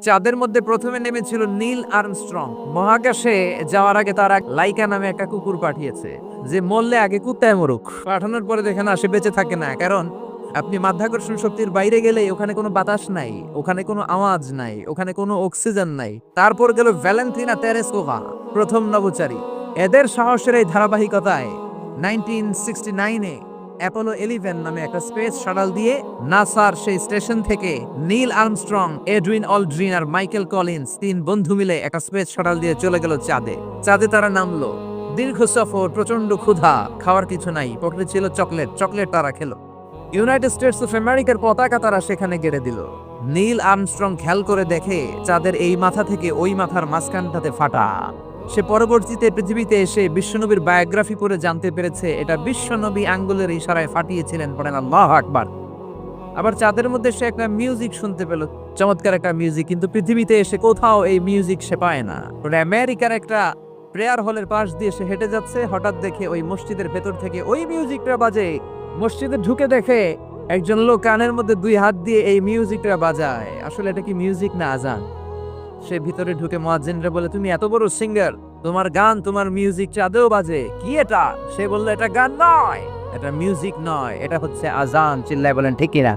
চাঁদের মধ্যে প্রথমে নেমেছিল নীল আর্মস্ট্রং। মহাকাশে যাওয়ার আগে তারা লাইকা নামে একটা কুকুর পাঠিয়েছে, যে মরলে আগে কুত্তায় মরুক। পাঠানোর পরে দেখে না, সে বেঁচে থাকে না, কারণ আপনি মাধ্যাকর্ষণ শক্তির বাইরে গেলে ওখানে কোনো বাতাস নাই, ওখানে কোনো আওয়াজ নাই, ওখানে কোনো অক্সিজেন নাই। তারপর গেল ভ্যালেন্টিনা তেরেসকোভা, প্রথম নভোচারী। এদের সাহসের এই ধারাবাহিকতায় 1969-এ অ্যাপোলো 11 নামে একটা স্পেস শাটল দিয়ে নাসার সেই স্টেশন থেকে নীল আর্মস্ট্রং, এডউইন অলড্রিন আর মাইকেল কলিন্স তিন বন্ধু মিলে একটা স্পেস শাটল দিয়ে চলে গেল চাঁদে। চাঁদে তারা নামলো। দীর্ঘ সফর, প্রচন্ড ক্ষুধা, খাওয়ার কিছু নাই, পকেটে ছিল চকলেট, চকলেট তারা খেলো। ইউনাইটেড স্টেটস অফ আমেরিকার পতাকা তারা সেখানে গেড়ে দিল। নীল আর্মস্ট্রং খেয়াল করে দেখে চাঁদের এই মাথা থেকে ওই মাথার মাঝখানটাতে ফাটা। সে পরবর্তীতে পৃথিবীতে এসে বিশ্বনবীর বায়োগ্রাফি পড়ে জানতে পেরেছে এটা বিশ্বনবী আঙ্গুলের ইশারায় ফাটিয়েছিলেন। পড়েন আল্লাহু আকবার। আবার চাঁদের মধ্যে সে একটা মিউজিক শুনতে পেল, চমৎকার একটা মিউজিক, কিন্তু পৃথিবীতে এসে কোথাও এই মিউজিক সে পায় না। আমেরিকার একটা প্রেয়ার হলের পাশ দিয়ে সে হেঁটে যাচ্ছে, হঠাৎ দেখে ওই মসজিদের ভেতর থেকে ওই মিউজিকটা বাজে। মসজিদে ঢুকে দেখে একজন লোক কানের মধ্যে দুই হাত দিয়ে এই মিউজিকটা বাজায়। আসলে এটা কি মিউজিক না আজান? সে ভিতরে ঢুকে মুয়াজ্জিনরা বলে, তুমি এত বড় সিঙ্গার, তোমার গান, তোমার মিউজিক চাঁদেও বাজে, কি এটা? সে বলল, এটা গান নয়, এটা মিউজিক নয়, এটা হচ্ছে আজান। চিল্লায় বলেন ঠিক কিনা?